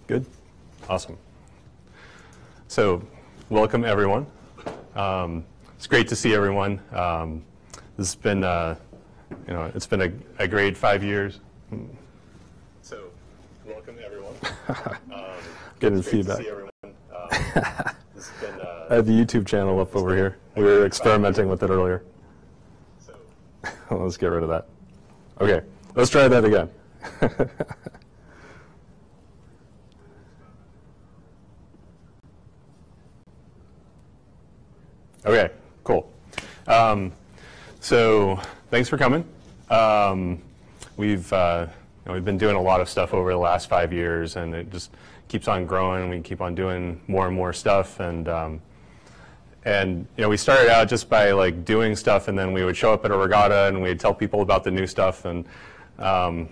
Good? Awesome. So, welcome everyone. It's great to see everyone. This has been, it's been a great 5 years. So, welcome everyone. Getting feedback. To see everyone. This has been, I have the YouTube channel up over here. We were experimenting with it earlier. So, Let's get rid of that. Okay, let's try that again. Okay, cool. So thanks for coming. We've been doing a lot of stuff over the last 5 years, and it just keeps on growing. We keep on doing more and more stuff, and we started out just by like doing stuff, and then we would show up at a regatta and we'd tell people about the new stuff, and that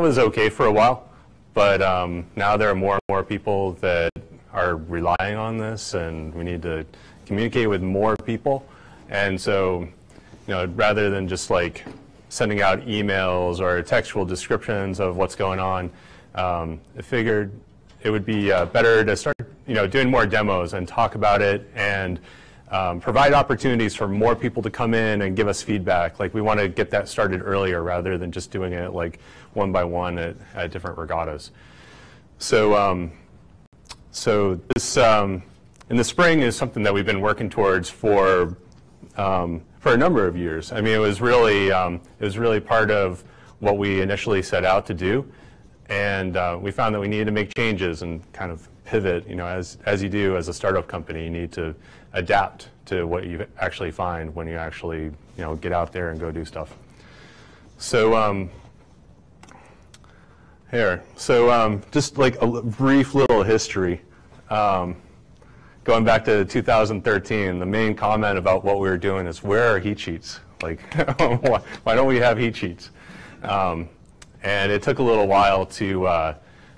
was okay for a while. But now there are more and more people that are relying on this, and we need to communicate with more people. And so, rather than just like sending out emails or textual descriptions of what's going on, I figured it would be better to start, doing more demos and talk about it, and provide opportunities for more people to come in and give us feedback. Like, we want to get that started earlier rather than just doing it like one by one at different regattas. So this in the spring is something that we've been working towards for a number of years. I mean, it was really part of what we initially set out to do, and we found that we needed to make changes and kind of pivot. As you do as a startup company, you need to adapt to what you actually find when you actually get out there and go do stuff. So just like a brief little history. Going back to 2013, the main comment about what we were doing is, where are heat sheets? Like, why don't we have heat sheets? And it took a little while to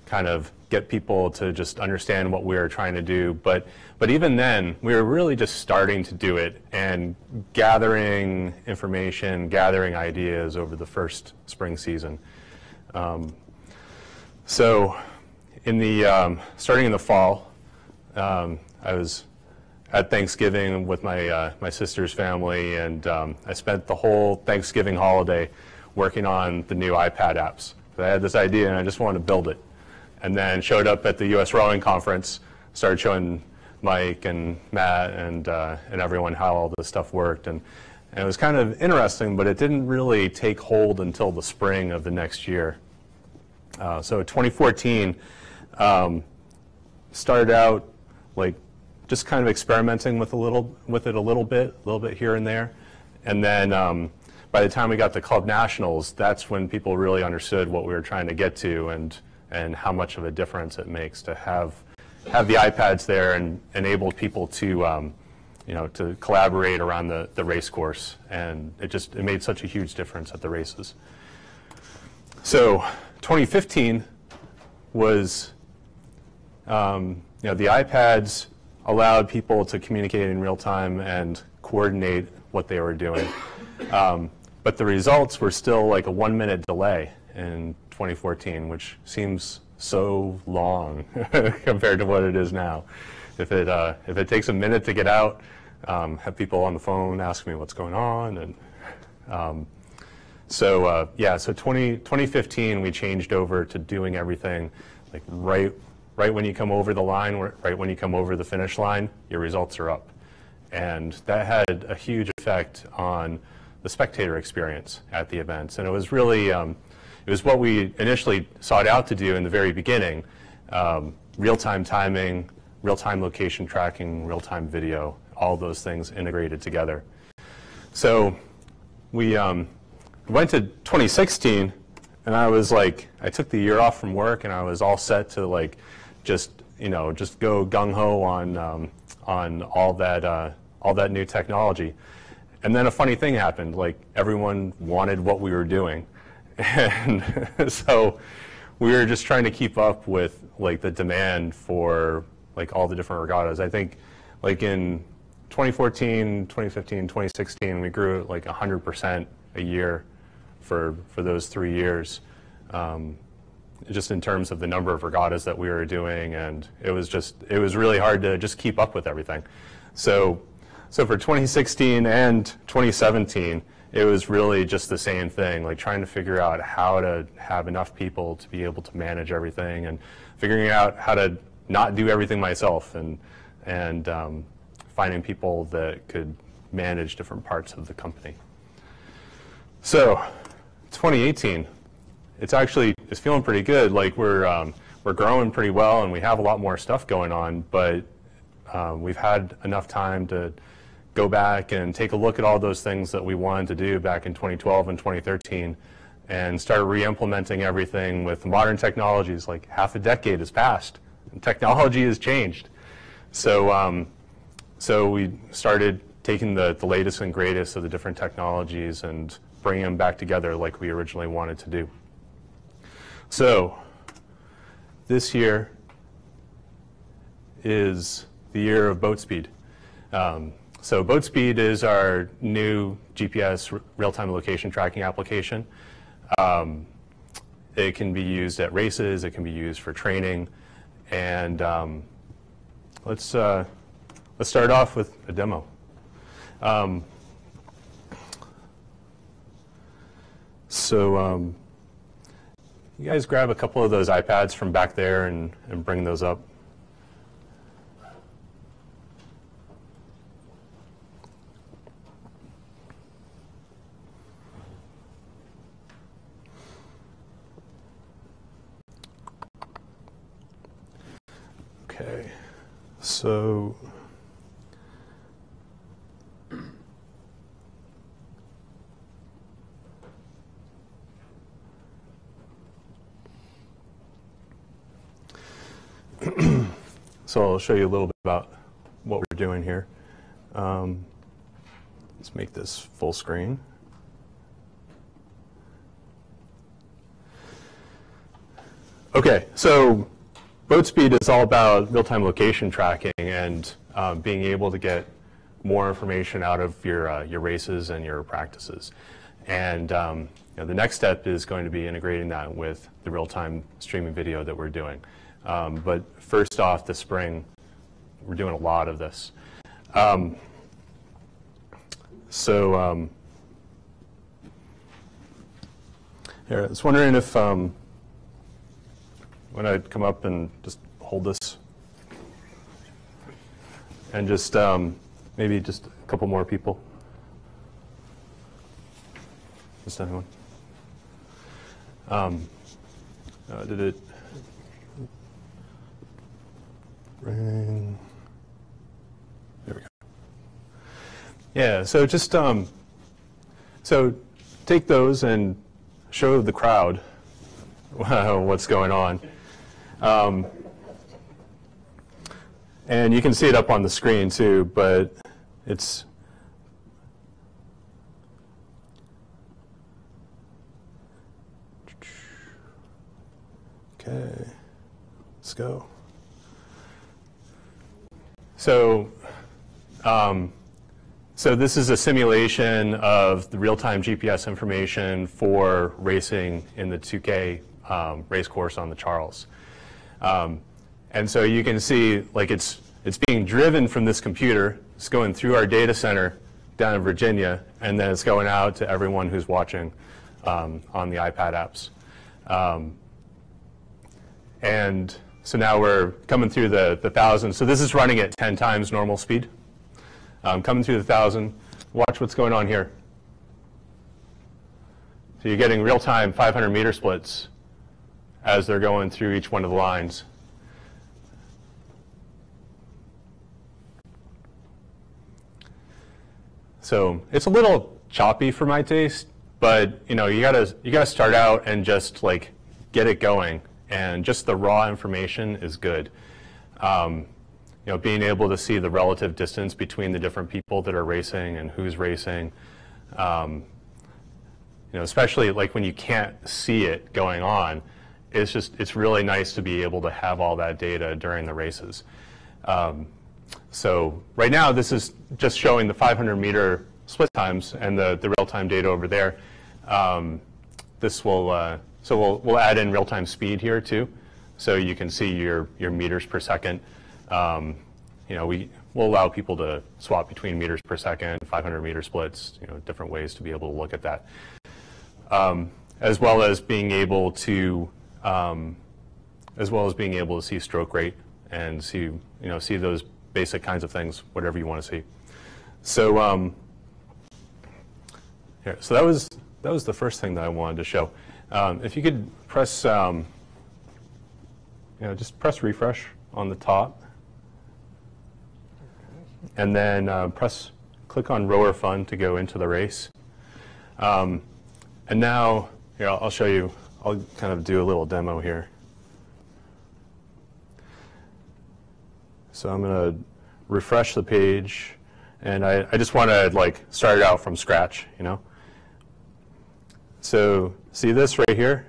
kind of get people to just understand what we were trying to do. But even then, we were really just starting to do it and gathering information, gathering ideas over the first spring season. So starting in the fall, I was at Thanksgiving with my sister's family, and I spent the whole Thanksgiving holiday working on the new iPad apps. I had this idea and I just wanted to build it, and then showed up at the U.S. Rowing Conference, started showing Mike and Matt and everyone how all this stuff worked, and it was kind of interesting, but it didn't really take hold until the spring of the next year. So 2014 started out like just kind of experimenting with it a little bit here and there, and then by the time we got to Club Nationals, that's when people really understood what we were trying to get to, and how much of a difference it makes to have the iPads there and enable people to to collaborate around the race course, and it made such a huge difference at the races. So 2015 was the iPads allowed people to communicate in real time and coordinate what they were doing. But the results were still like a 1-minute delay in 2014, which seems so long compared to what it is now. If it takes a minute to get out, have people on the phone ask me what's going on, and so 2015 we changed over to doing everything like right when you come over the line, right when you come over the finish line, your results are up. And that had a huge effect on the spectator experience at the events. And it was really, it was what we initially sought out to do in the very beginning, real-time timing, real-time location tracking, real-time video, all those things integrated together. So we went to 2016, and I was like, I took the year off from work, and I was all set to like, just go gung-ho on all that new technology. And then a funny thing happened. Like, everyone wanted what we were doing, and so we were just trying to keep up with like the demand for like all the different regattas. I think like in 2014, 2015, 2016, we grew at like 100% a year for those 3 years. Just in terms of the number of regattas that we were doing, and it was really hard to just keep up with everything. So for 2016 and 2017, it was really just the same thing, like trying to figure out how to have enough people to be able to manage everything, and figuring out how to not do everything myself, and finding people that could manage different parts of the company. So 2018, it's feeling pretty good. Like we're growing pretty well, and we have a lot more stuff going on, but we've had enough time to go back and take a look at all those things that we wanted to do back in 2012 and 2013 and start re-implementing everything with modern technologies. Like half a decade has passed and technology has changed. So we started taking the latest and greatest of the different technologies and bringing them back together like we originally wanted to do. So this year is the year of boat speed. So boat speed is our new GPS real-time location tracking application. It can be used at races, it can be used for training, and let's start off with a demo. You guys grab a couple of those iPads from back there and bring those up. Okay, so I'll show you a little bit about what we're doing here. Let's make this full screen. Okay, so boat speed is all about real-time location tracking and being able to get more information out of your races and your practices. And the next step is going to be integrating that with the real-time streaming video that we're doing. But first off, this spring, we're doing a lot of this. I was wondering if when I'd come up and just hold this, and just maybe just a couple more people. Just anyone. Did it ring? There we go. Yeah, so just so take those and show the crowd what's going on. And you can see it up on the screen too, but it's okay. Let's go. So this is a simulation of the real-time GPS information for racing in the 2K race course on the Charles. And so you can see, like, it's being driven from this computer. It's going through our data center down in Virginia, and then it's going out to everyone who's watching on the iPad apps. And so now we're coming through the 1,000. So this is running at 10 times normal speed. Coming through the 1,000. Watch what's going on here. So you're getting real-time 500-meter splits as they're going through each one of the lines. So it's a little choppy for my taste, but you gotta start out and just like get it going, and just the raw information is good. Being able to see the relative distance between the different people that are racing and who's racing, especially like when you can't see it going on, it's really nice to be able to have all that data during the races. So right now, this is just showing the 500-meter split times and the real-time data over there. This will so we'll add in real-time speed here too, so you can see your meters per second. We'll allow people to swap between meters per second, 500-meter splits, different ways to be able to look at that, as well as being able to see stroke rate and see those basic kinds of things, whatever you want to see. So here, so that was the first thing that I wanted to show. If you could press, just press refresh on the top, and then click on rower fun to go into the race. And now, here, I'll show you. I'll kind of do a little demo here. So I'm going to refresh the page, and I just want to start it out from scratch, So see this right here?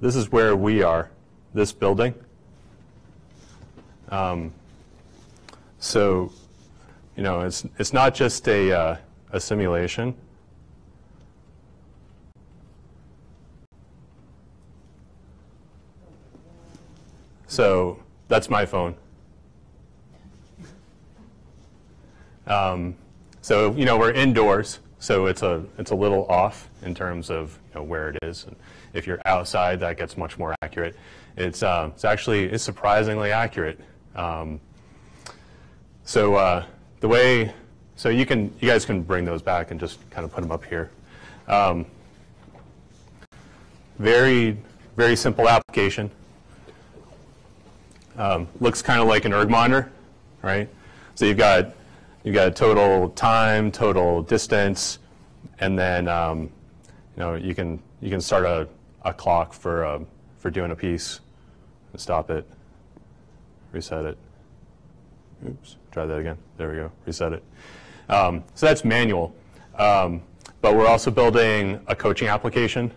This is where we are, this building. So, it's not just a simulation. So that's my phone. So we're indoors, so it's a little off in terms of where it is. And if you're outside, that gets much more accurate. It's surprisingly accurate. So you guys can bring those back and just kind of put them up here. Very, very simple application. Looks kind of like an erg monitor, right? So you've got total time, total distance, and then you can start a clock for doing a piece, and stop it, reset it. Oops, try that again. There we go. Reset it. So that's manual, but we're also building a coaching application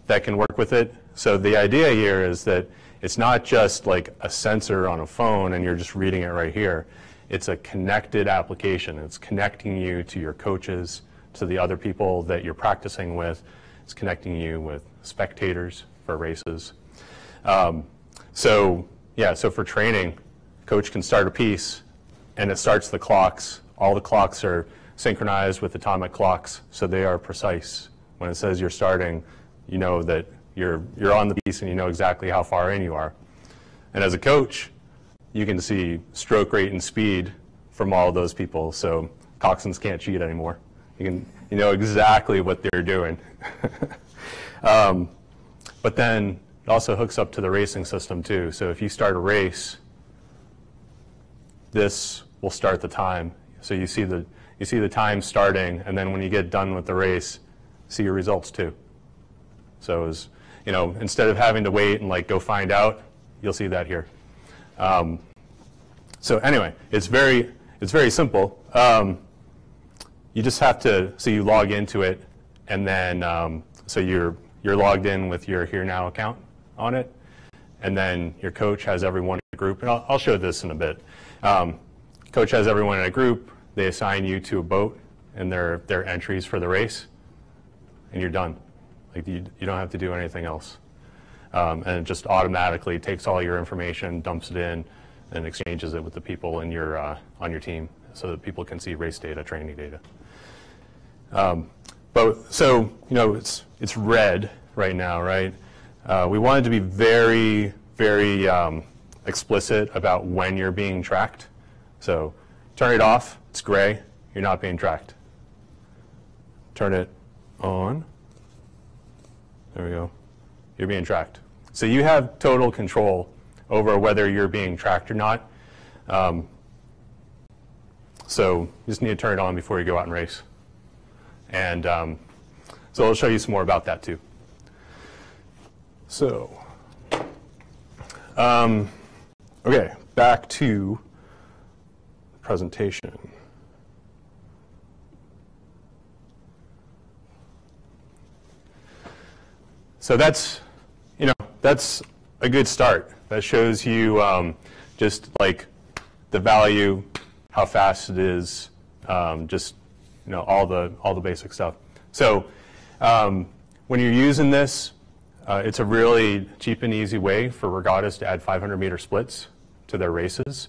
that can work with it. So the idea here is that it's not just like a sensor on a phone and you're just reading it right here. It's a connected application. It's connecting you to your coaches, to the other people that you're practicing with. It's connecting you with spectators for races. So for training, coach can start a piece and it starts the clocks. All the clocks are synchronized with atomic clocks, so they are precise. When it says you're starting, you know that you're on the piece and you know exactly how far in you are. And as a coach, you can see stroke rate and speed from all of those people, so coxswains can't cheat anymore. You know exactly what they're doing. But then it also hooks up to the racing system too. So if you start a race, this will start the time. So you see the time starting, and then when you get done with the race, see your results too. So instead of having to wait and go find out, you'll see that here. So anyway, it's very simple. You just have to, so you log into it, and then so you're logged in with your HereNow account on it, and then your coach has everyone in a group, and I'll show this in a bit. Coach has everyone in a group. They assign you to a boat and their entries for the race, and you're done. You don't have to do anything else, and it just automatically takes all your information, dumps it in, and exchanges it with the people in your on your team, so that people can see race data, training data. So it's red right now, right? We wanted to be very, very explicit about when you're being tracked. So turn it off, it's gray, you're not being tracked. Turn it on, there we go, you're being tracked. So you have total control over whether you're being tracked or not. So you just need to turn it on before you go out and race. And so I'll show you some more about that too. So, okay, back to the presentation. So that's a good start. That shows you just like the value, how fast it is, just all the basic stuff. So when you're using this, it's a really cheap and easy way for regattas to add 500-meter splits to their races.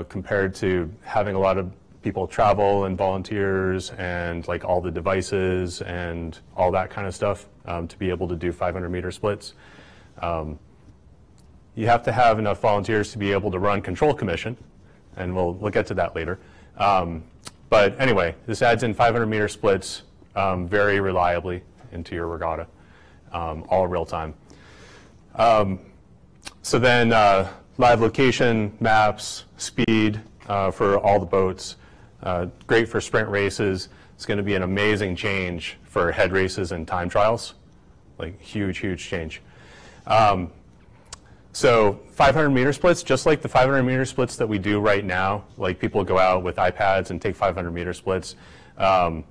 Compared to having a lot of people travel and volunteers and like all the devices and all that kind of stuff to be able to do 500-meter splits. You have to have enough volunteers to be able to run control commission, and we'll get to that later. But anyway, this adds in 500-meter splits very reliably into your regatta, all real time. So then live location, maps, speed for all the boats. Great for sprint races. It's going to be an amazing change for head races and time trials. Like huge, huge change. So 500-meter splits, just like the 500-meter splits that we do right now, like people go out with iPads and take 500-meter splits. So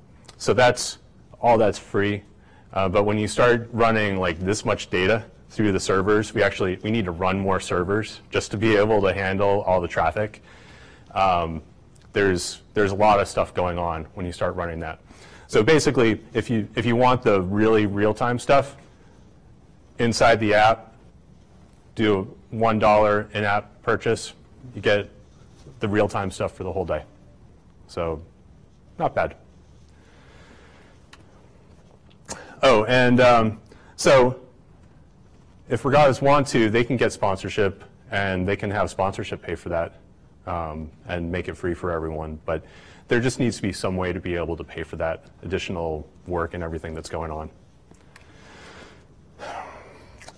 that's free. But when you start running like this much data through the servers, we need to run more servers just to be able to handle all the traffic. There's a lot of stuff going on when you start running that. So basically, if you want the really real-time stuff inside the app, do a $1 in-app purchase, you get the real-time stuff for the whole day. So not bad. Oh, and so if regattas want to, they can get sponsorship, and they can have sponsorship pay for that and make it free for everyone. But there just needs to be some way to be able to pay for that additional work and everything that's going on.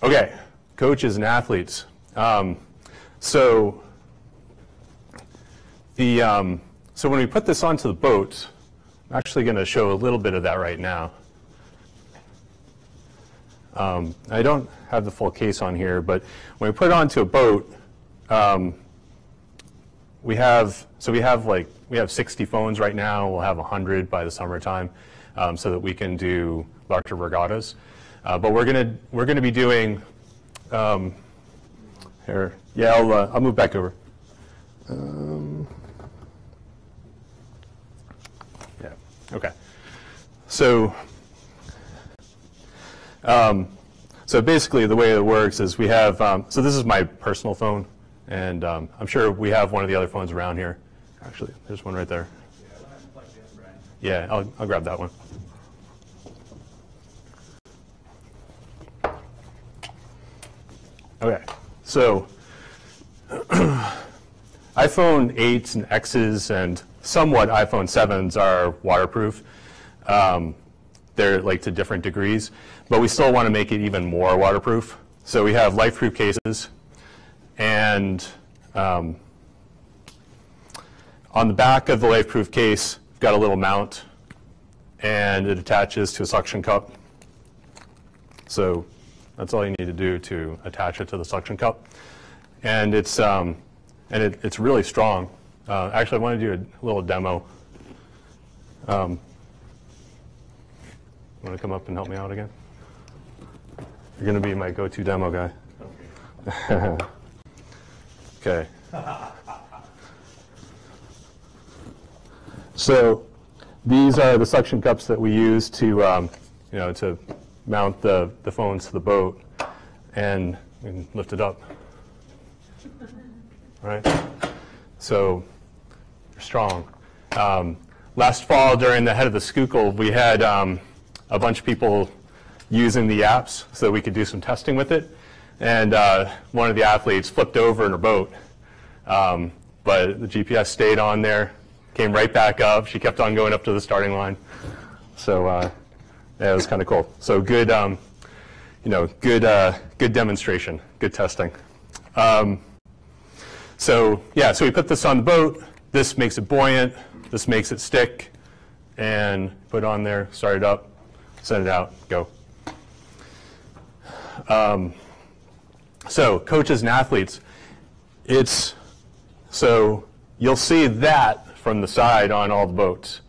Okay, coaches and athletes. So when we put this onto the boat, I'm actually going to show a little bit of that right now. I don't have the full case on here, but when we put it onto a boat, we have 60 phones right now. We'll have 100 by the summertime, so that we can do larger regattas. But we're gonna be doing here. Yeah, I'll move back over. Yeah. Okay. So. So basically, the way it works is we have, so this is my personal phone, and I'm sure we have one of the other phones around here. Actually, there's one right there. Yeah, I'll grab that one. Okay, so iPhone 8s and Xs and somewhat iPhone 7s are waterproof. They're like to different degrees, but we still want to make it even more waterproof. So we have life-proof cases, and on the back of the life-proof case, we've got a little mount, and it attaches to a suction cup. So that's all you need to do to attach it to the suction cup, and it's really strong. Actually, I want to do a little demo. Want to come up and help me out again? You're going to be my go-to demo guy. Okay. So these are the suction cups that we use to, to mount the phones to the boat, and we can lift it up. All right. So they're strong. Last fall, during the Head of the Schuylkill, we had a bunch of people using the apps so we could do some testing with it. And one of the athletes flipped over in her boat, but the GPS stayed on there, came right back up. She kept on going up to the starting line. So yeah, it was kind of cool. So good, good demonstration, good testing. So yeah, so we put this on the boat. This makes it buoyant. This makes it stick, and put it on there, start it up, send it out, go. So coaches and athletes, so you'll see that from the side on all the boats,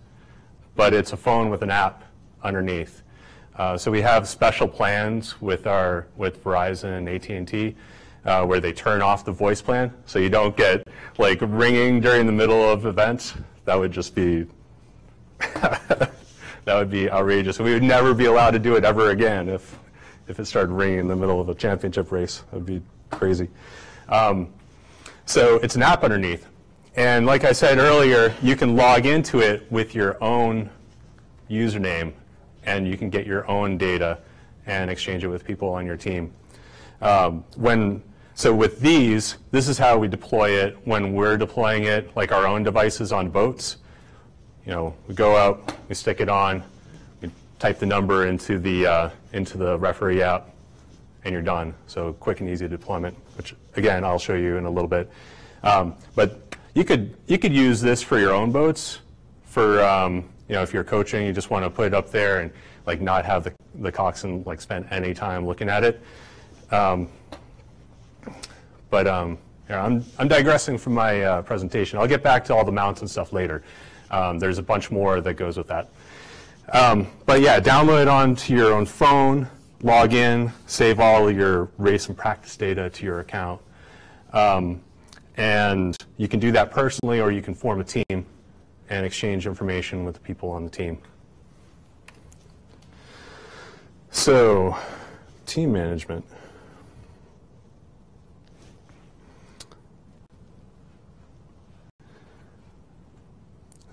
but it's a phone with an app underneath. So we have special plans with Verizon and AT&T, where they turn off the voice plan, so you don't get like ringing during the middle of events. That would just be that would be outrageous. We would never be allowed to do it ever again if it started ringing in the middle of a championship race. That would be crazy. So it's an app underneath. And like I said earlier, you can log into it with your own username, and you can get your own data and exchange it with people on your team. So with these, this is how we deploy it when we're deploying it, like our own devices on boats. You know, we go out, we stick it on, we type the number into the referee app, and you're done. So quick and easy deployment, which again I'll show you in a little bit. But you could use this for your own boats. For you know, if you're coaching, you just want to put it up there and like not have the coxswain like spend any time looking at it. But I'm digressing from my presentation. I'll get back to all the mounts and stuff later. There's a bunch more that goes with that. But yeah, download it onto your own phone, log in, save all your race and practice data to your account. And you can do that personally, or you can form a team and exchange information with the people on the team. So, team management.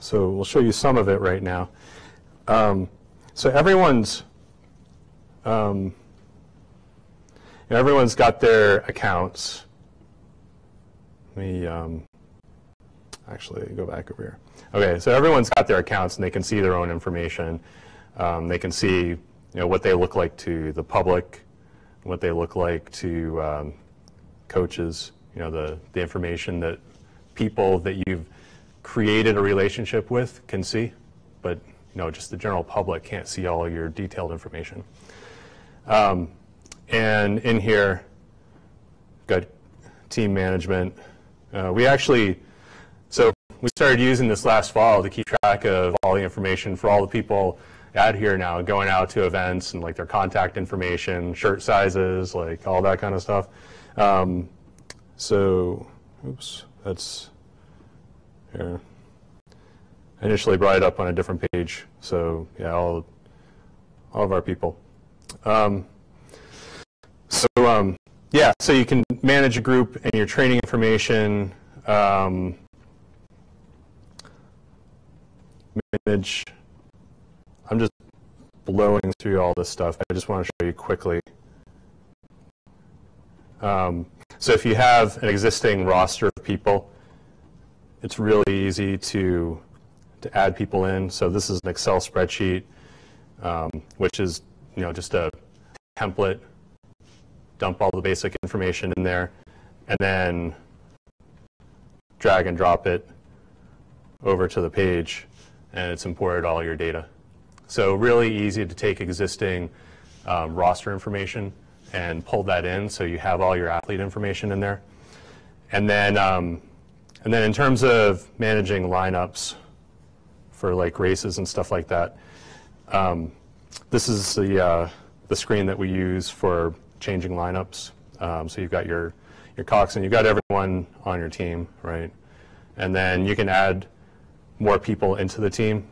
So we'll show you some of it right now. So everyone's got their accounts. Let me actually go back over here. Okay, so everyone's got their accounts, and they can see their own information. They can see, what they look like to the public, what they look like to coaches. The information that people that you've created a relationship with can see, but just the general public can't see all your detailed information. And in here, got team management. We started using this last fall to keep track of all the information for all the people at HereNow, going out to events and like their contact information, shirt sizes, like all that kind of stuff. Oops, that's here. I initially brought it up on a different page. So yeah, all of our people. Yeah, so you can manage a group and your training information. I'm just blowing through all this stuff. I just want to show you quickly. So if you have an existing roster of people, it's really easy to add people in. So this is an Excel spreadsheet, which is just a template. Dump all the basic information in there, and then drag and drop it over to the page, and it's imported all your data. So really easy to take existing roster information and pull that in, so you have all your athlete information in there. And then in terms of managing lineups for like races and stuff like that, this is the screen that we use for changing lineups. So you've got your coxswain, you've got everyone on your team, right? And then you can add more people into the team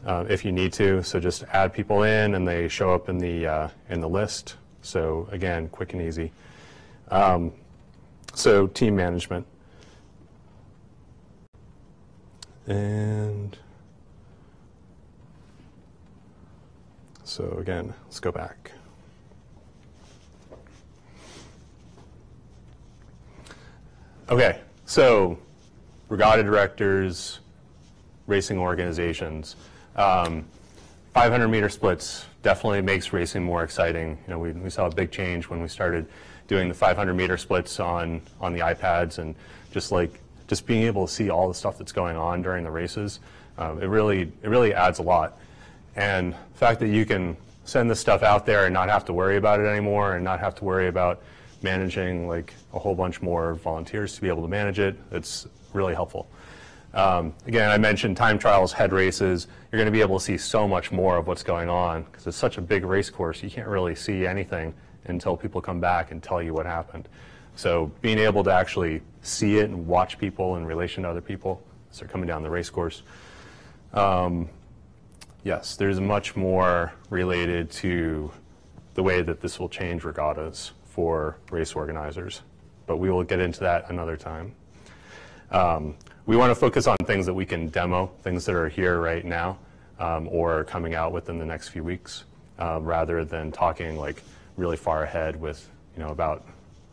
if you need to. So just add people in, and they show up in the list. So again, quick and easy. So team management. And so again, let's go back. Okay, so regatta directors, racing organizations. 500-meter splits definitely makes racing more exciting. We saw a big change when we started doing the 500-meter splits on the iPads, and just being able to see all the stuff that's going on during the races. It really adds a lot. And the fact that you can send this stuff out there and not have to worry about it anymore, and not have to worry about managing like a whole bunch more volunteers to be able to manage it, it's really helpful. Again, I mentioned time trials, head races. You're going to be able to see so much more of what's going on, because it's such a big race course. You can't really see anything until people come back and tell you what happened. So being able to actually see it and watch people in relation to other people as they're coming down the race course. Yes, there's much more related to the way that this will change regattas for race organizers, but we will get into that another time. We want to focus on things that we can demo, things that are here right now, or coming out within the next few weeks, rather than talking like really far ahead with, about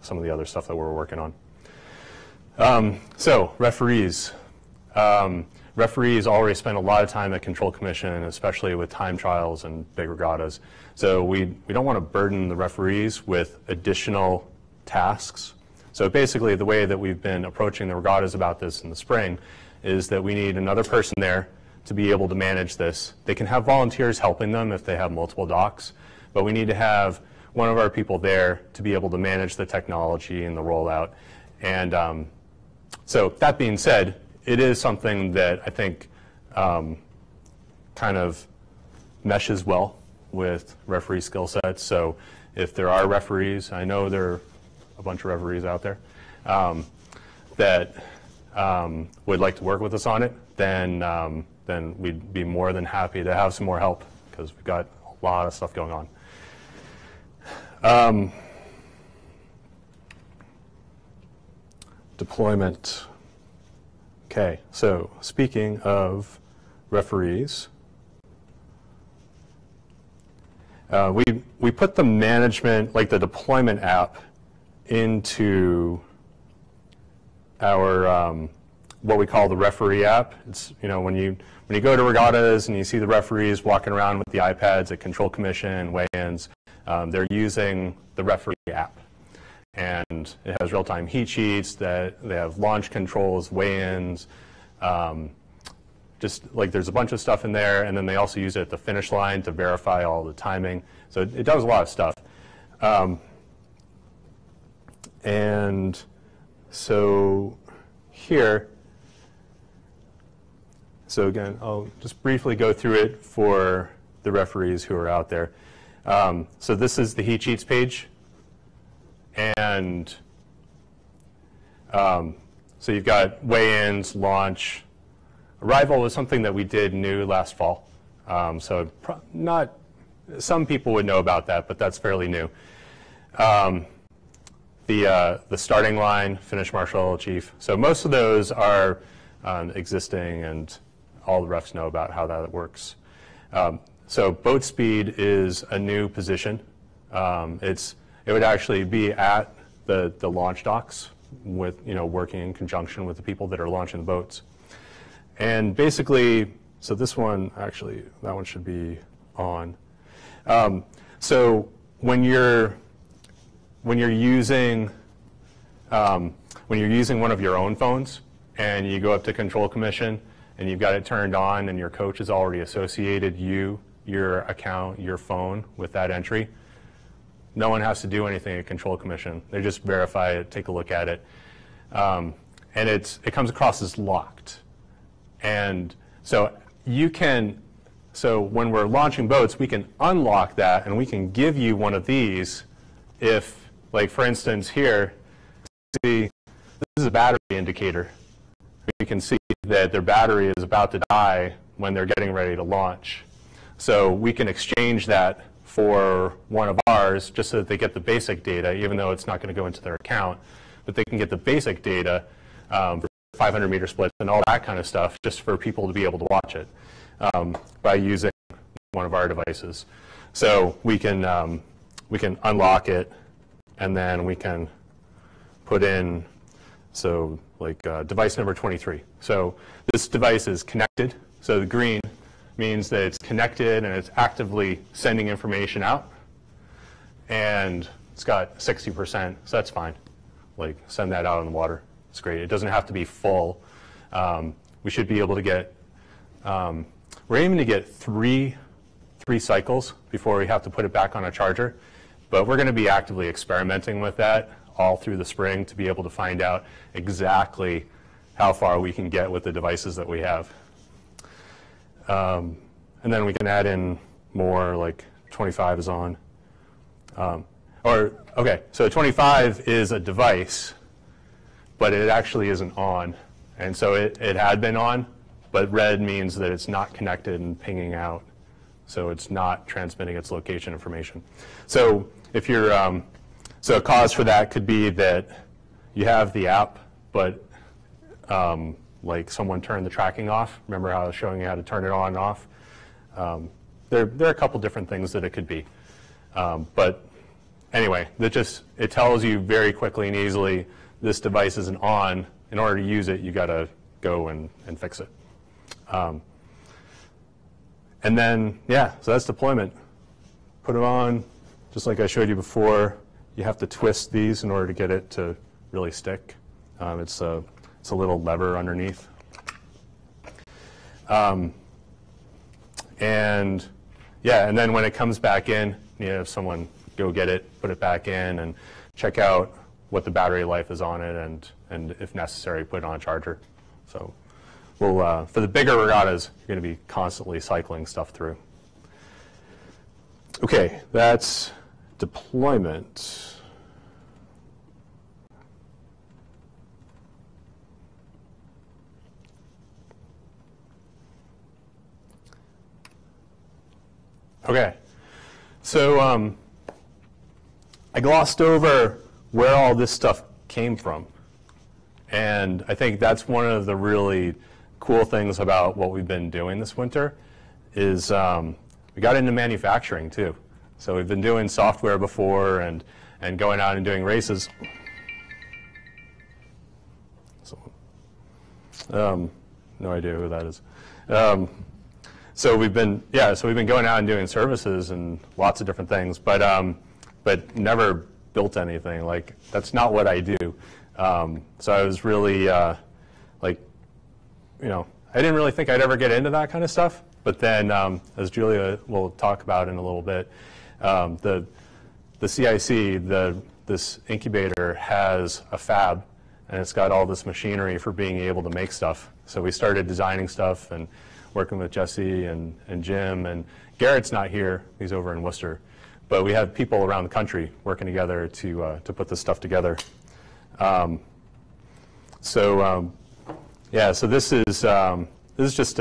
some of the other stuff that we're working on. So referees. Referees already spend a lot of time at Control Commission, especially with time trials and big regattas. So we don't want to burden the referees with additional tasks. So basically the way that we've been approaching the regattas about this in the spring is that we need another person there to be able to manage this. They can have volunteers helping them if they have multiple docks, but we need to have one of our people there to be able to manage the technology and the rollout. And so that being said, it is something that I think kind of meshes well with referee skill sets. So if there are referees, I know there are a bunch of referees out there that would like to work with us on it, then we'd be more than happy to have some more help because we've got a lot of stuff going on. Deployment. Okay, so speaking of referees, we put the management, like the deployment app, into our what we call the referee app. It's when you go to regattas and you see the referees walking around with the iPads at Control Commission, weigh-ins, they're using the referee app. And it has real-time heat sheets, that they have launch controls, weigh-ins, just like there's a bunch of stuff in there, and then they also use it at the finish line to verify all the timing. So it does a lot of stuff. And so here, so again, I'll just briefly go through it for the referees who are out there. So this is the heat sheets page. And so you've got weigh-ins, launch. Arrival was something that we did new last fall. So not, some people would know about that, but that's fairly new. The starting line, finish marshal, chief. So most of those are existing, and all the refs know about how that works. So boat speed is a new position. It would actually be at the launch docks with, working in conjunction with the people that are launching the boats. And basically, so this one, actually, that one should be on. So when you're using one of your own phones and you go up to Control Commission and you've got it turned on and your coach has already associated your account, your phone with that entry, no one has to do anything at Control Commission. They just verify it, take a look at it. And it comes across as locked. And so so when we're launching boats, we can unlock that and we can give you one of these if, like for instance here, see, this is a battery indicator. We can see that their battery is about to die when they're getting ready to launch. So we can exchange that for one of ours just so that they get the basic data, even though it's not going to go into their account, but they can get the basic data for 500 meter splits and all that kind of stuff just for people to be able to watch it by using one of our devices. So we can unlock it, and then we can put in, so like device number 23. So this device is connected. So the green means that it's connected and it's actively sending information out. And it's got 60%, so that's fine. Like, send that out in the water. It's great. It doesn't have to be full. We should be able to get, we're aiming to get three cycles before we have to put it back on a charger. But we're going to be actively experimenting with that all through the spring to be able to find out exactly how far we can get with the devices that we have. And then we can add in more, like 25 is on. Okay, so 25 is a device, but it actually isn't on. And so it had been on, but red means that it's not connected and pinging out. So it's not transmitting its location information. So if you're, so a cause for that could be that you have the app, but like someone turned the tracking off. Remember how I was showing you how to turn it on and off? There are a couple different things that it could be. But anyway, it tells you very quickly and easily this device isn't on. In order to use it, you got to go and fix it. And then, yeah, so that's deployment. Put it on, just like I showed you before. You have to twist these in order to get it to really stick. It's a little lever underneath. And yeah, and then when it comes back in, you have someone go get it, put it back in, and check out what the battery life is on it, and if necessary, put it on a charger. So we'll, for the bigger regattas, you're going to be constantly cycling stuff through. Okay, that's deployment. Okay, so I glossed over where all this stuff came from. And I think that's one of the really cool things about what we've been doing this winter is we got into manufacturing too. So we've been doing software before and going out and doing races. No idea who that is. So we've been going out and doing services and lots of different things, but never built anything. Like, that's not what I do. So I was really like, you know, I didn't really think I'd ever get into that kind of stuff. But then, as Julia will talk about in a little bit, the CIC, this incubator has a fab, and it's got all this machinery for being able to make stuff. So we started designing stuff and working with Jesse and Jim, and Garrett's not here, he's over in Worcester. But we have people around the country working together to put this stuff together. Yeah, so this is just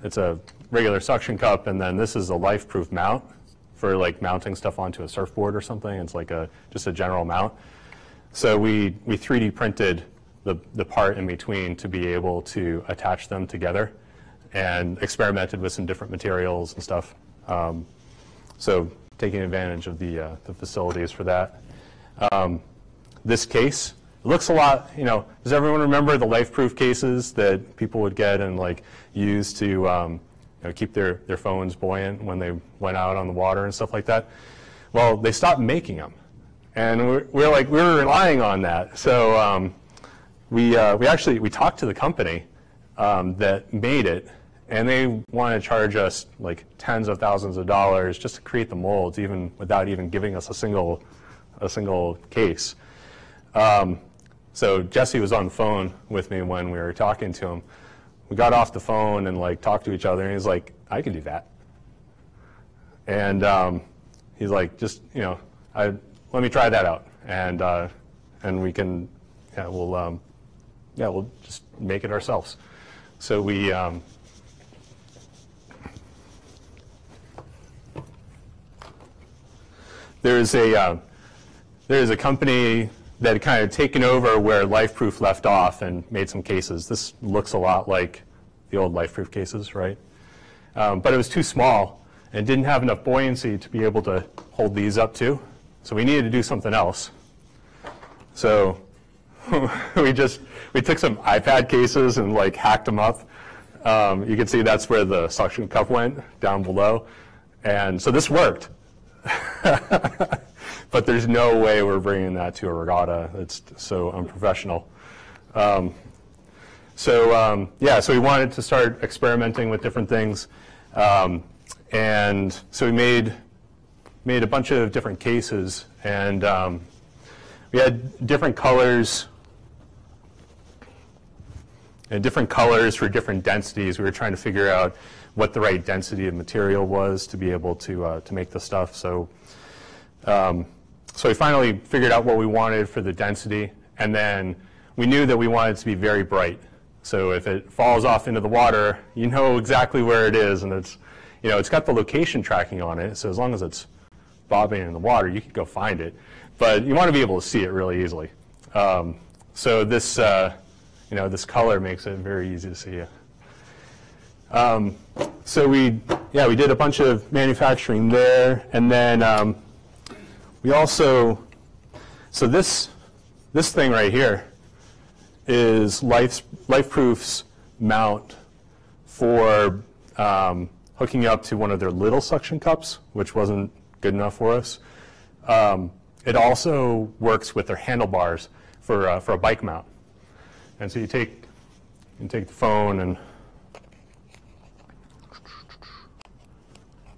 it's a regular suction cup, and then this is a life-proof mount for like mounting stuff onto a surfboard or something. It's like just a general mount. So we 3D printed the part in between to be able to attach them together, and experimented with some different materials and stuff. So taking advantage of the facilities for that. This case, it looks a lot, you know, does everyone remember the life-proof cases that people would get and like use to you know, keep their phones buoyant when they went out on the water and stuff like that? Well, they stopped making them. And we were relying on that. So we talked to the company that made it, and they want to charge us like tens of thousands of dollars just to create the molds, even without even giving us a single case. So Jesse was on the phone with me when we were talking to him. We got off the phone and like talked to each other, and he's like, "I can do that." And he's like, "Just, you know, let me try that out, and we can, yeah, we'll just make it ourselves." So we. There's a company that had kind of taken over where LifeProof left off and made some cases. This looks a lot like the old LifeProof cases, right? But it was too small and didn't have enough buoyancy to be able to hold these up to. So we needed to do something else. So we took some iPad cases and like hacked them up. You can see that's where the suction cup went, down below. And so this worked. But there's no way we're bringing that to a regatta. It's so unprofessional. Yeah, so we wanted to start experimenting with different things. And so we made a bunch of different cases, and we had different colors and different colors for different densities. We were trying to figure out what the right density of material was to be able to make the stuff. So So we finally figured out what we wanted for the density, and then we knew that we wanted it to be very bright. So if it falls off into the water, you know exactly where it is, and it's, you know, it's got the location tracking on it, so as long as it's bobbing in the water, you can go find it. But you want to be able to see it really easily. So this, you know, this color makes it very easy to see it. So we did a bunch of manufacturing there, and then we also, so this thing right here is LifeProof's mount for hooking up to one of their little suction cups, which wasn't good enough for us. It also works with their handlebars for a bike mount. And so you take the phone and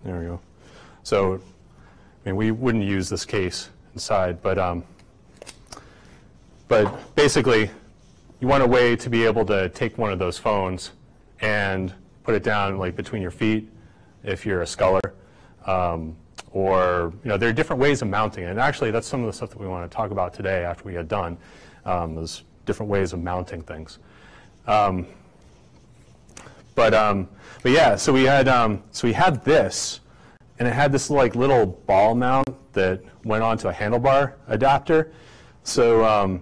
there we go. So, I mean, we wouldn't use this case inside, but basically, you want a way to be able to take one of those phones and put it down like between your feet if you're a sculler, or, you know, there are different ways of mounting it. And actually, that's some of the stuff that we want to talk about today after we get done. There's different ways of mounting things. But yeah, so we had this, and it had this like little ball mount that went onto a handlebar adapter. So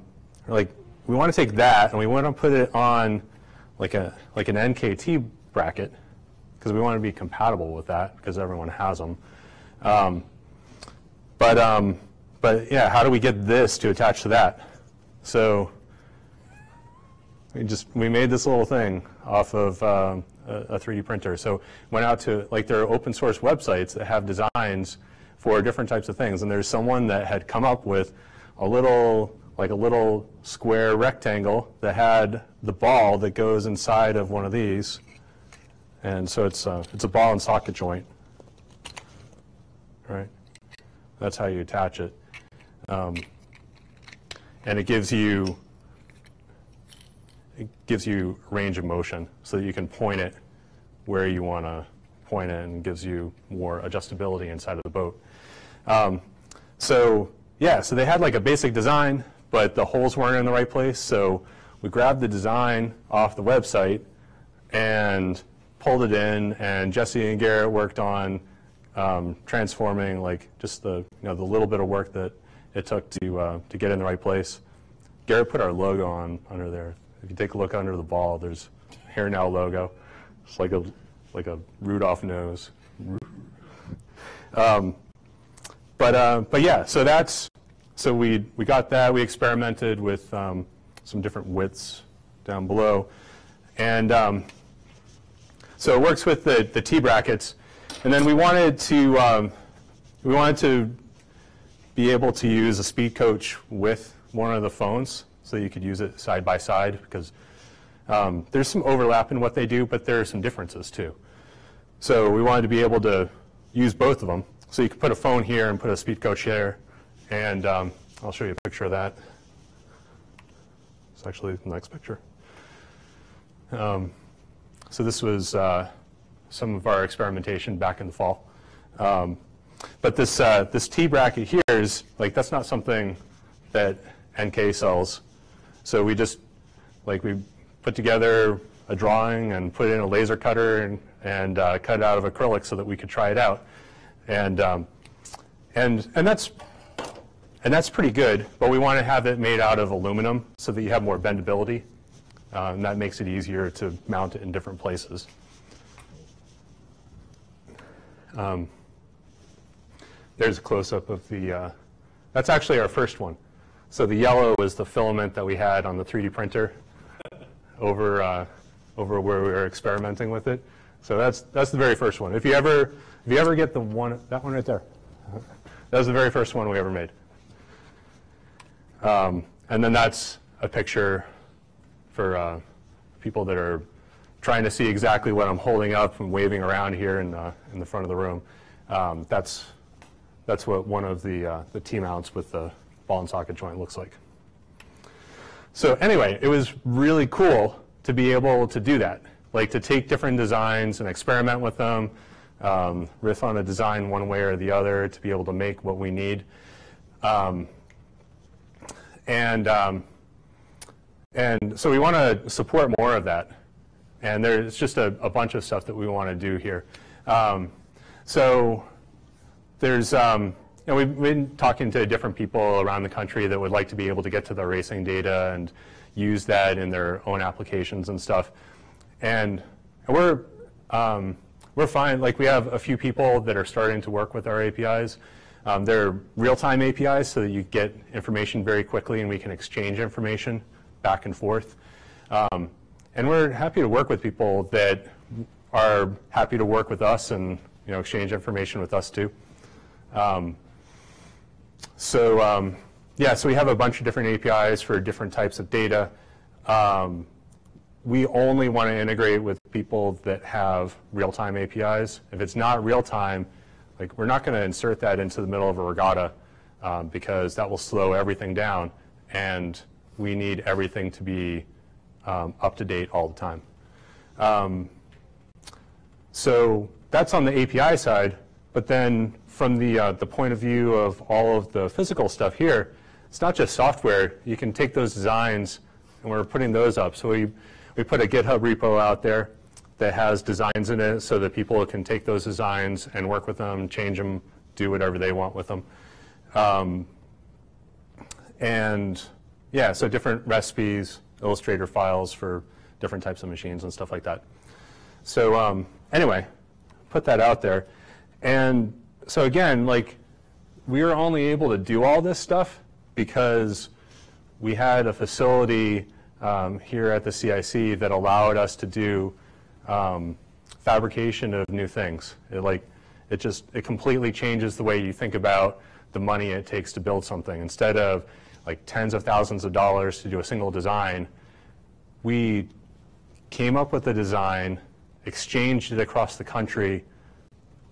we want to take that and we want to put it on like an NKT bracket because we want to be compatible with that because everyone has them. But yeah, how do we get this to attach to that? So we made this little thing off of a 3D printer. So went out to like there are open source websites that have designs for different types of things, and there's someone that had come up with a little square rectangle that had the ball that goes inside of one of these, and so it's a ball and socket joint, right? That's how you attach it, and it gives you range of motion so that you can point it where you want to point it, and gives you more adjustability inside of the boat. So they had like a basic design, but the holes weren't in the right place. So we grabbed the design off the website and pulled it in, and Jesse and Garrett worked on transforming like just the the little bit of work that it took to get in the right place. Garrett put our logo on under there. If you take a look under the ball, there's HereNow logo. It's like a Rudolph nose. But yeah, so we got that. We experimented with some different widths down below, and so it works with the T brackets. And then we wanted to be able to use a speed coach with one of the phones, so you could use it side by side, because there's some overlap in what they do, but there are some differences too. So we wanted to be able to use both of them. So you could put a phone here and put a speed coach here, and I'll show you a picture of that. It's actually the next picture. So this was some of our experimentation back in the fall. But this T bracket here is like, that's not something that NK sells. So we just we put together a drawing and put it in a laser cutter and cut it out of acrylic so that we could try it out. And that's pretty good, but we want to have it made out of aluminum so that you have more bendability, and that makes it easier to mount it in different places. There's a close-up of the, that's actually our first one. So the yellow is the filament that we had on the 3D printer over where we were experimenting with it. So that's the very first one. If you ever get that one right there, that was the very first one we ever made. And then that's a picture for people that are trying to see exactly what I'm holding up and waving around here in the front of the room. That's what one of the T-mounts with the ball and socket joint looks like. So anyway, it was really cool to be able to do that, like to take different designs and experiment with them, riff on a design one way or the other to be able to make what we need. And so we want to support more of that. And there's just a bunch of stuff that we want to do here. So there's, we've been talking to different people around the country that would like to be able to get to the racing data and use that in their own applications and stuff. And we're fine. Like, we have a few people that are starting to work with our APIs. They're real-time APIs, so that you get information very quickly and we can exchange information back and forth. And we're happy to work with people that are happy to work with us and exchange information with us too. So we have a bunch of different APIs for different types of data. We only want to integrate with people that have real-time APIs. If it's not real-time, like, we're not going to insert that into the middle of a regatta because that will slow everything down, and we need everything to be up to date all the time. So that's on the API side, but then from the point of view of all of the physical stuff here, it's not just software. You can take those designs, and we're putting those up. So we put a GitHub repo out there that has designs in it so that people can take those designs and work with them, change them, do whatever they want with them. So different recipes, Illustrator files for different types of machines and stuff like that. So anyway, put that out there. And so again, like, we were only able to do all this stuff because we had a facility here at the CIC that allowed us to do fabrication of new things. It completely changes the way you think about the money it takes to build something. Instead of like tens of thousands of dollars to do a single design, we came up with a design, exchanged it across the country,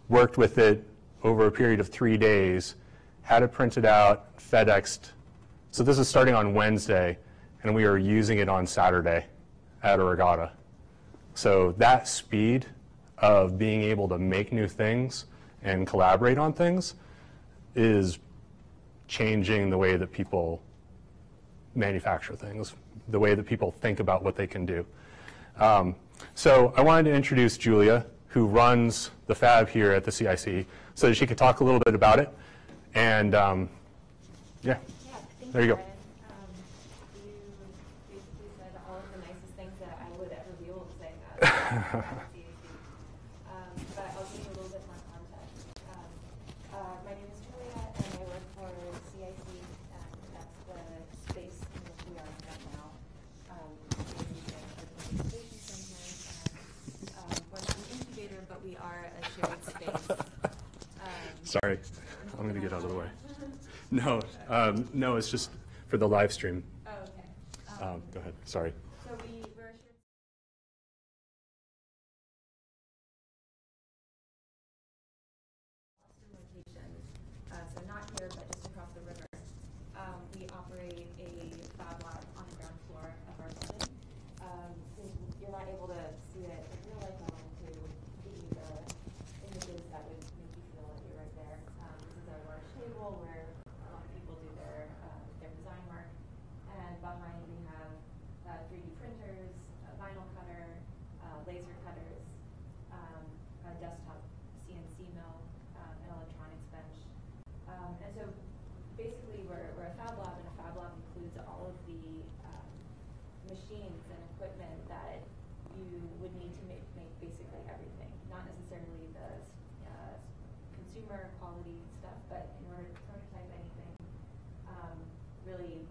worked with it over a period of 3 days, had it printed out, FedExed. So this is starting on Wednesday, and we are using it on Saturday at a regatta. So that speed of being able to make new things and collaborate on things is changing the way that people manufacture things, the way that people think about what they can do. So I wanted to introduce Julia, who runs the fab here at the CIC, so that she could talk a little bit about it. And there you go. You basically said all of the nicest things that I would ever be able to say about CAC. But I'll give you a little bit more context. My name is Julia, and I work for CIC, and that's the space in which we are right now. We're not an incubator, but we are a shared space. Sorry, I'm going to get out of the way. No, no, it's just for the live stream. Oh, okay. Go ahead. Sorry. So we're a shared locations, so not here, but just across the river. We operate a fab lab on the ground floor of our building. Since you're not able to see it in real life, I wanted to give you the images that would make you feel like you're right there. This is a large table where a lot of people do their design work, and behind we have 3D printers, a vinyl cutter, laser cutters, a desktop CNC mill, an electronics bench. And so basically we're a fab lab, and a fab lab includes all of the machines and equipment that you would need to make basically everything. Not necessarily the consumer quality stuff, but in order to prototype anything, really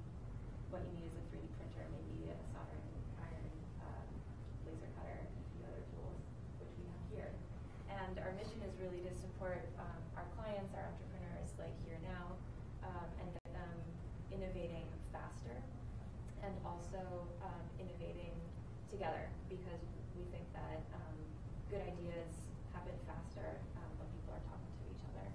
what you need is a 3D printer, maybe a soldering iron, laser cutter, and a few other tools, which we have here. And our mission is really to support our clients, our entrepreneurs like HereNow, and get them innovating faster, and also innovating together, because we think that good ideas happen faster when people are talking to each other.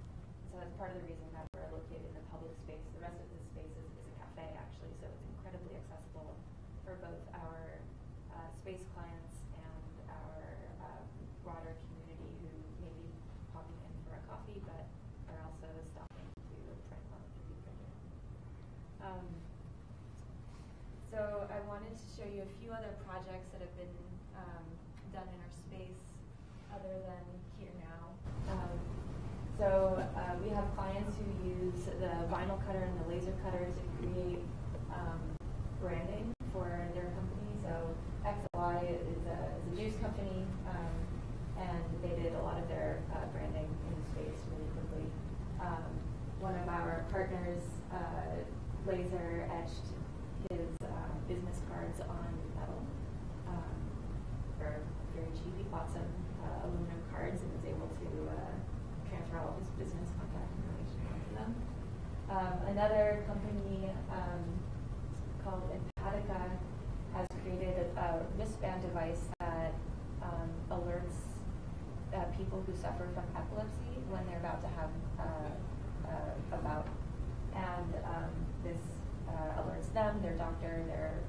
So that's part of the reason that we're located in the public space. The rest of this space is a cafe, actually, so it's incredibly accessible for both our space clients and our broader community who maybe wanted to show you a few other projects that have been done in our space other than HereNow. We have clients who use the vinyl cutter and the laser cutter to create branding for their company. So XLI is a juice company, and they did a lot of their branding in the space really quickly. One of our partners laser etched his business cards on metal for very cheap. He bought some aluminum cards and was able to transfer all of his business contact information onto them. Another company called Empatica has created a wristband device that alerts people who suffer from epilepsy when they're about to have a bout. And this alerts them, their doctor, their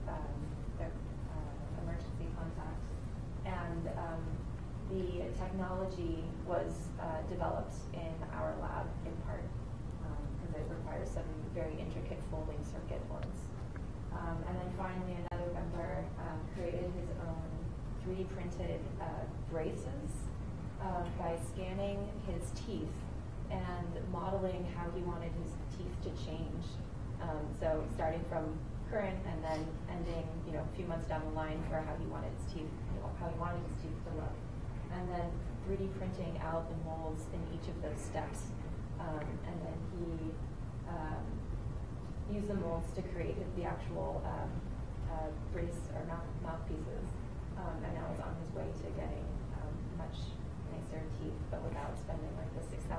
emergency contact. And the technology was developed in our lab in part because it requires some very intricate folding circuit boards. And then finally, another member created his own 3D printed braces by scanning his teeth and modeling how he wanted his teeth to change. So starting from current and then ending, a few months down the line for how he wanted his teeth, to look. And then 3D printing out the molds in each of those steps. And then he used the molds to create the actual brace or mouthpieces. And now he's on his way to getting much nicer teeth, but without spending like the $6,000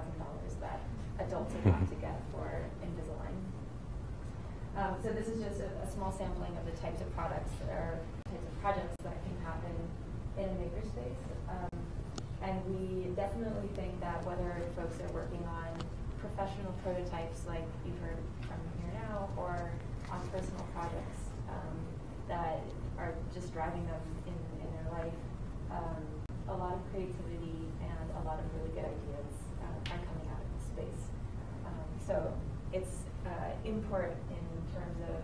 that adults would have to get for Invisalign. So this is just a small sampling of the types of products or types of projects that can happen in a makerspace. And we definitely think that whether folks are working on professional prototypes like you've heard from HereNow or on personal projects that are just driving them in their life, a lot of creativity and a lot of really good ideas are coming out of this space. So it's important in terms of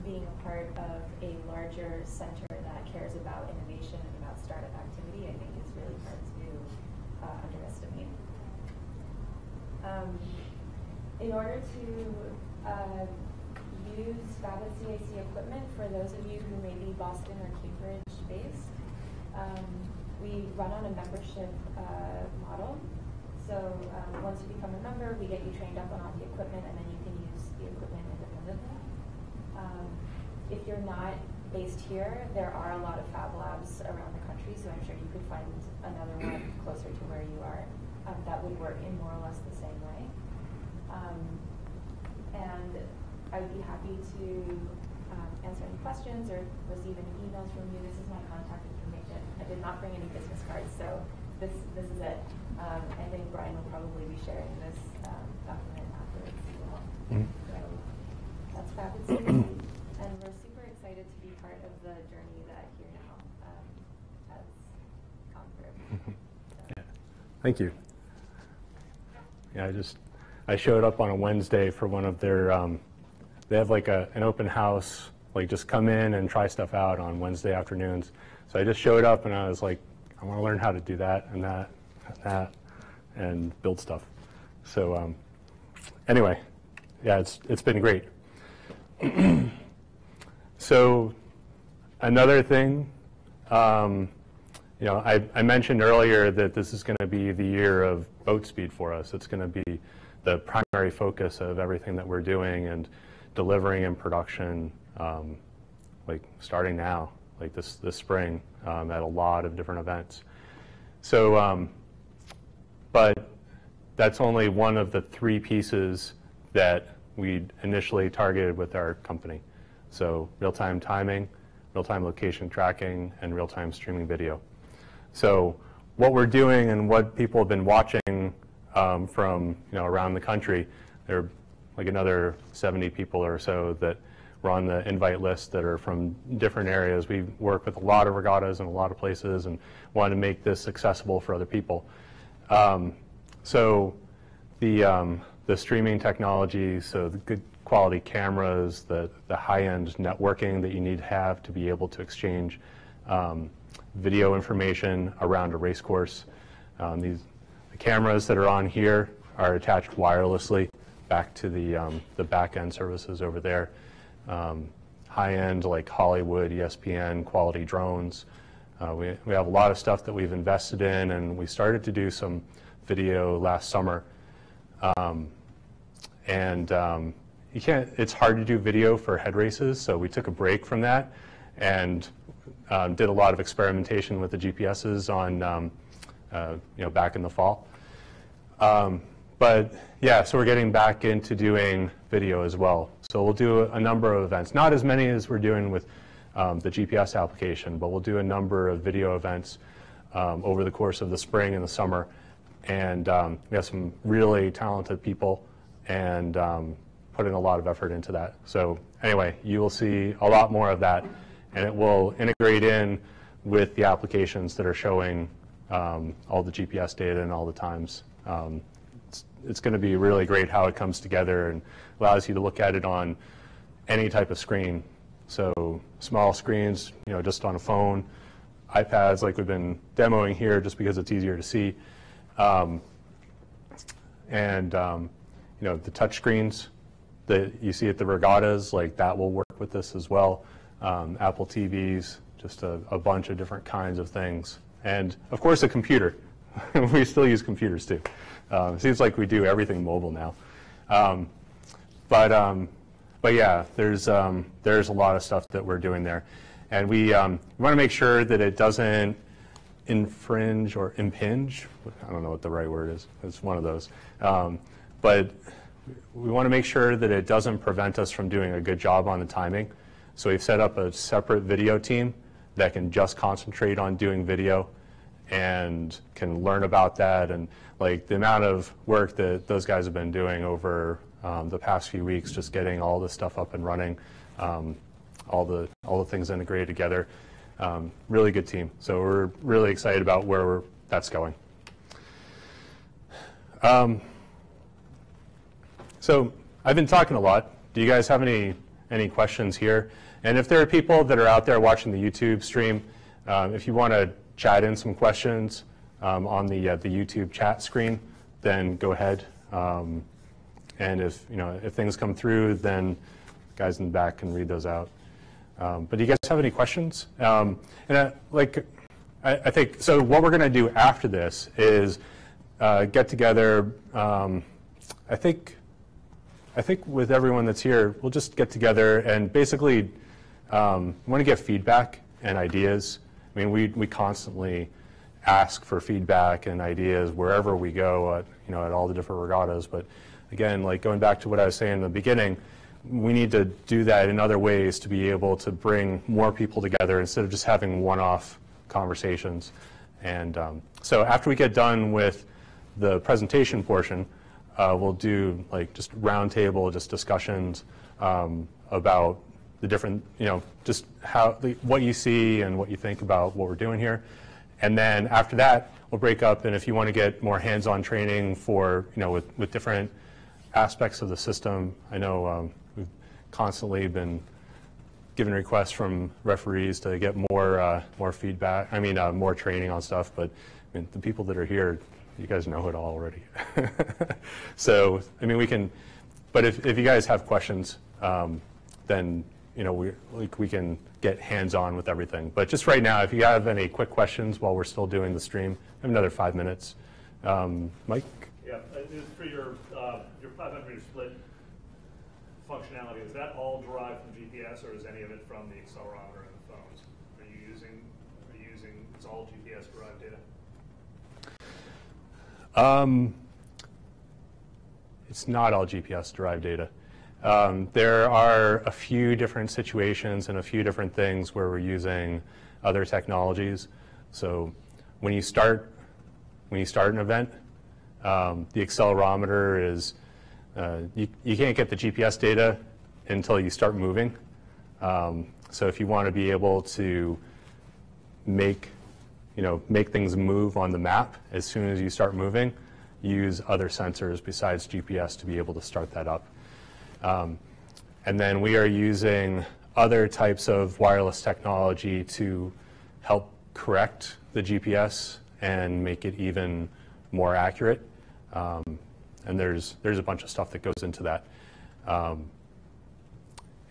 being a part of a larger center that cares about innovation and about startup activity. I think is really hard to underestimate. In order to use Fabit CAC equipment, for those of you who may be Boston or Cambridge based, we run on a membership model. So once you become a member, we get you trained up on all the equipment, and then you can use the equipment independently. If you're not based here, there are a lot of Fab Labs around the country, so I'm sure you could find another one closer to where you are that would work in more or less the same way. And I would be happy to answer any questions or receive any emails from you. This is my contact information. I did not bring any business cards, so this is it. I think Brian will probably be sharing this document afterwards as well. So that's Fabit CAC, and we're super excited to be part of the journey that HereNow has gone through. Yeah. Thank you. Yeah, I showed up on a Wednesday for one of their, they have like an open house, like just come in and try stuff out on Wednesday afternoons. So I just showed up and I was like, I want to learn how to do that and that and that and build stuff. So anyway, yeah, it's been great. So another thing, I mentioned earlier that this is going to be the year of boat speed for us. It's going to be the primary focus of everything that we're doing and delivering in production, like starting now, like this spring, at a lot of different events. So, but that's only one of the 3 pieces that we initially targeted with our company. So real-time timing, real-time location tracking, and real-time streaming video. So what we're doing and what people have been watching from around the country, there are like another 70 people or so that were on the invite list that are from different areas. We work with a lot of regattas in a lot of places and want to make this accessible for other people. So the streaming technology, so the quality cameras, the high-end networking that you need to have to be able to exchange video information around a race course. The cameras that are on here are attached wirelessly back to the back-end services over there. High-end like Hollywood, ESPN, quality drones. We have a lot of stuff that we've invested in, and we started to do some video last summer. It's hard to do video for head races, so we took a break from that and did a lot of experimentation with the GPSs on, back in the fall. But yeah, so we're getting back into doing video as well. So we'll do a number of events, not as many as we're doing with the GPS application, but we'll do a number of video events over the course of the spring and the summer. And we have some really talented people and putting a lot of effort into that. So anyway, you will see a lot more of that, and it will integrate in with the applications that are showing all the GPS data and all the times. It's going to be really great how it comes together and allows you to look at it on any type of screen. So small screens, just on a phone, iPads like we've been demoing here just because it's easier to see. The touch screens that you see at the regattas, like that will work with this as well. Apple TVs, just a bunch of different kinds of things. And of course a computer. We still use computers too. It seems like we do everything mobile now. But yeah, there's a lot of stuff that we're doing there. And we want to make sure that it doesn't infringe or impinge. I don't know what the right word is. It's one of those. But we want to make sure that it doesn't prevent us from doing a good job on the timing. So we've set up a separate video team that can just concentrate on doing video and can learn about that. And like the amount of work that those guys have been doing over the past few weeks, just getting all this stuff up and running, all the things integrated together. Really good team. So we're really excited about where that's going. So I've been talking a lot. Do you guys have any questions here? And if there are people that are out there watching the YouTube stream, if you want to chat in some questions on the YouTube chat screen, then go ahead. And if things come through, then guys in the back can read those out. But do you guys have any questions? I think so. What we're going to do after this is get together. I think with everyone that's here, we'll just get together and basically want to get feedback and ideas. I mean, we constantly ask for feedback and ideas wherever we go at all the different regattas. But again, like going back to what I was saying in the beginning, we need to do that in other ways to be able to bring more people together instead of just having one-off conversations. And so after we get done with the presentation portion, we'll do like just roundtable, just discussions about the different, just what you see and what you think about what we're doing here. And then after that, we'll break up, and if you want to get more hands-on training for, with different aspects of the system, I know we've constantly been given requests from referees to get more feedback, more training on stuff, but the people that are here, you guys know it all already. So, we can, but if you guys have questions, then, we can get hands-on with everything. But just right now, if you have any quick questions while we're still doing the stream, we have another 5 minutes. Mike? Yeah, for your 500-meter split functionality, is that all derived from GPS, or is any of it from the accelerometer and the phones? Are you using it's all GPS derived data? It's not all GPS derived data. There are a few different situations and a few different things where we're using other technologies. So when you start an event, the accelerometer is, you can't get the GPS data until you start moving. So if you want to be able to make things move on the map as soon as you start moving, use other sensors besides GPS to be able to start that up. And then we are using other types of wireless technology to help correct the GPS and make it even more accurate. And there's a bunch of stuff that goes into that.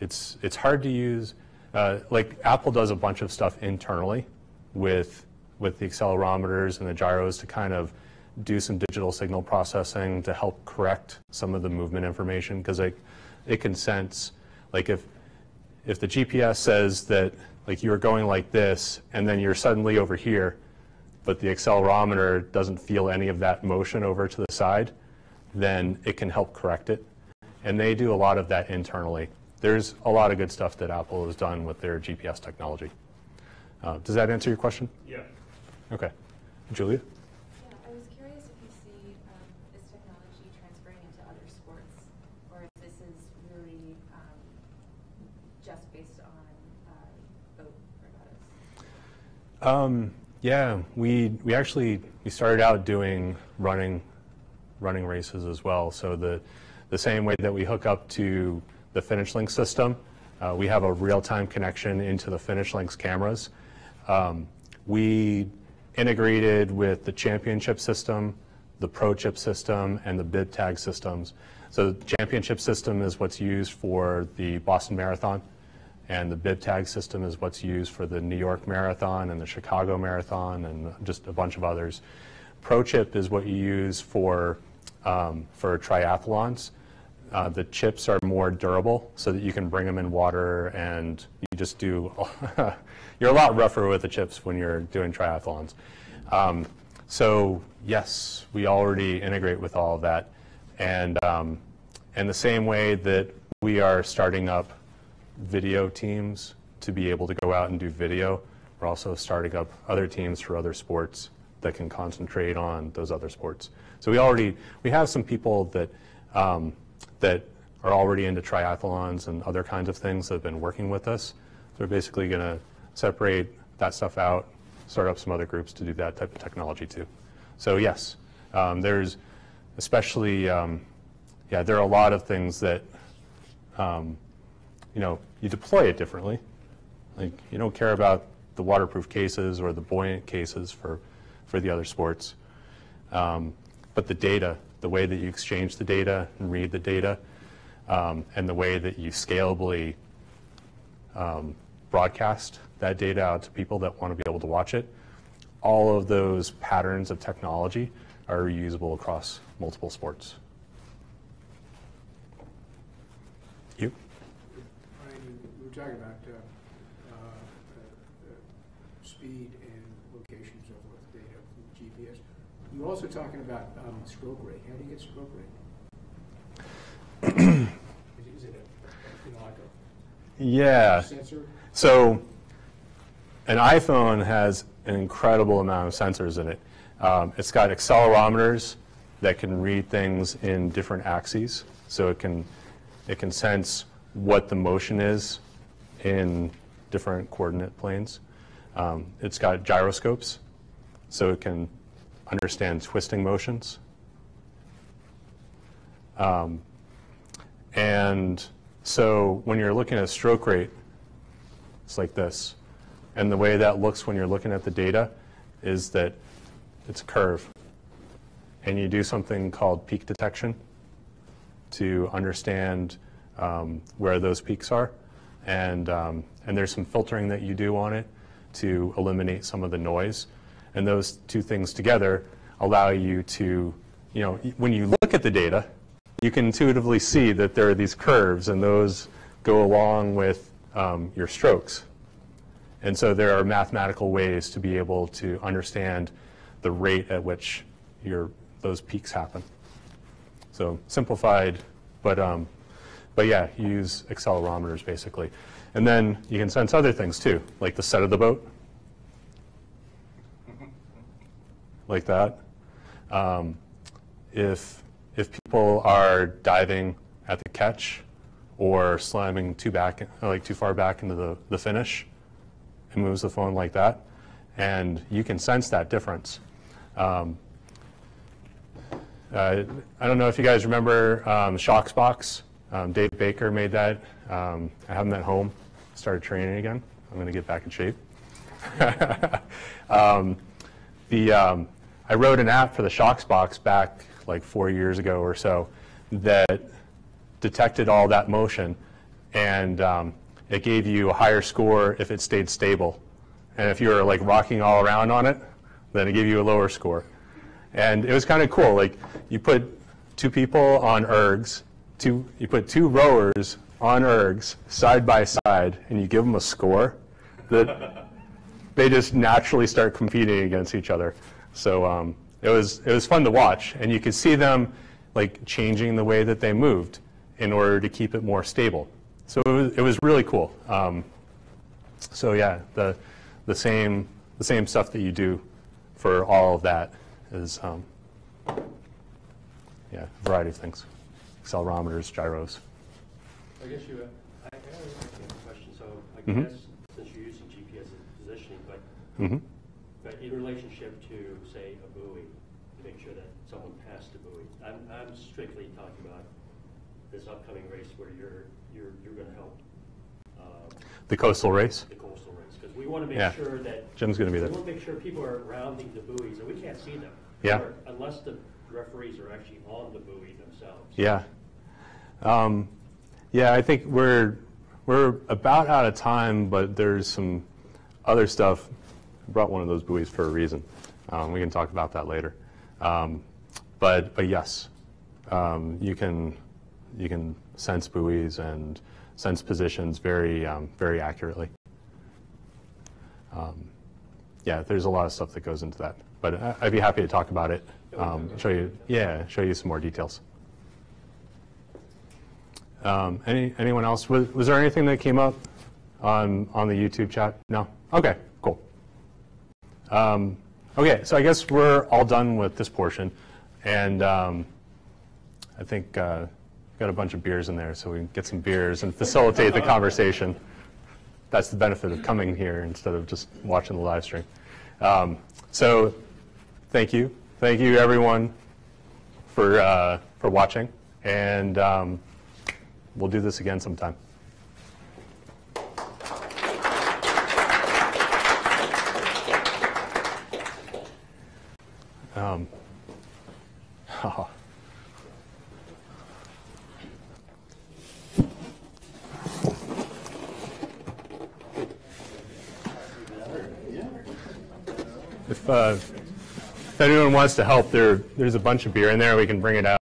It's hard to use. Like Apple does a bunch of stuff internally with the accelerometers and the gyros to kind of do some digital signal processing to help correct some of the movement information, because it can sense, like if the GPS says that like you're going like this and then you're suddenly over here, but the accelerometer doesn't feel any of that motion over to the side, then it can help correct it. And they do a lot of that internally. There's a lot of good stuff that Apple has done with their GPS technology. Does that answer your question? Yeah. Okay. Julia? Yeah, I was curious if you see this technology transferring into other sports, or if this is really just based on boat regattas. Yeah, we started out doing running races as well. So the same way that we hook up to the Finish Link system, we have a real-time connection into the Finish Link's cameras. We integrated with the championship system, the pro chip system, and the bib tag systems. So the championship system is what's used for the Boston Marathon, and the bib tag system is what's used for the New York Marathon and the Chicago Marathon and just a bunch of others. Pro chip is what you use for triathlons. The chips are more durable so that you can bring them in water, and you just do, you're a lot rougher with the chips when you're doing triathlons. So yes, we already integrate with all of that. And the same way that we are starting up video teams to be able to go out and do video, we're also starting up other teams for other sports that can concentrate on those other sports. So we have some people that that are already into triathlons and other kinds of things that have been working with us. So we're basically going to separate that stuff out, start up some other groups to do that type of technology too. So yes, there's especially, there are a lot of things that, you deploy it differently. Like you don't care about the waterproof cases or the buoyant cases for the other sports. But the data, the way that you exchange the data and read the data, and the way that you scalably broadcast that data out to people that want to be able to watch it, all of those patterns of technology are reusable across multiple sports. You? Ryan, we were talking about speed and locations of what the data from GPS. You were also talking about stroke rate. How do you get stroke rate? Is it like a sensor? So an iPhone has an incredible amount of sensors in it. It's got accelerometers that can read things in different axes. So it can sense what the motion is in different coordinate planes. It's got gyroscopes, so it can understand twisting motions. And so when you're looking at stroke rate, it's like this. And the way that looks when you're looking at the data is that it's a curve. And you do something called peak detection to understand where those peaks are. And there's some filtering that you do on it to eliminate some of the noise. And those two things together allow you to, when you look at the data, you can intuitively see that there are these curves, and those go along with your strokes. And so there are mathematical ways to be able to understand the rate at which those peaks happen. So simplified, but yeah, you use accelerometers basically. And then you can sense other things too, like the set of the boat, like that. If people are diving at the catch or slamming too far back into the finish, it moves the phone like that, and you can sense that difference. I don't know if you guys remember Shocksbox Dave Baker made that. I have them at home. Started training again. I'm going to get back in shape. I wrote an app for the Shocks box back like 4 years ago or so that detected all that motion, and it gave you a higher score if it stayed stable. And if you were like rocking all around on it, then it gave you a lower score. And it was kind of cool. Like you put two people on ergs, you put two rowers on ergs side by side, and you give them a score that they just naturally start competing against each other. So it was fun to watch, and you could see them like changing the way that they moved in order to keep it more stable. So it was really cool. So yeah, the same stuff that you do for all of that is yeah, a variety of things. Accelerometers, gyros. I guess I have a question. So I guess since you're using GPS as positioning, but in relationship to say a buoy, to make sure that someone passed the buoy. I'm strictly talking about this upcoming race where you're going to help. The coastal race. The coastal race, because we want to make sure that Jim's going to be there. We want to make sure people are rounding the buoys, and we can't see them. Yeah. Unless the referees are actually on the buoy themselves. Yeah. Yeah, I think we're about out of time, but there's some other stuff. I brought one of those buoys for a reason. We can talk about that later. But yes, you can sense buoys and sense positions very accurately. Yeah, there's a lot of stuff that goes into that. But I'd be happy to talk about it. Show you some more details. Anyone else? Was there anything that came up on the YouTube chat? No? Okay, cool. Okay, so I guess we're all done with this portion. And I think got a bunch of beers in there, so we can get some beers and facilitate the conversation. That's the benefit of coming here instead of just watching the live stream. So thank you. Thank you, everyone, for watching. And we'll do this again sometime. If anyone wants to help, there's a bunch of beer in there. We can bring it out.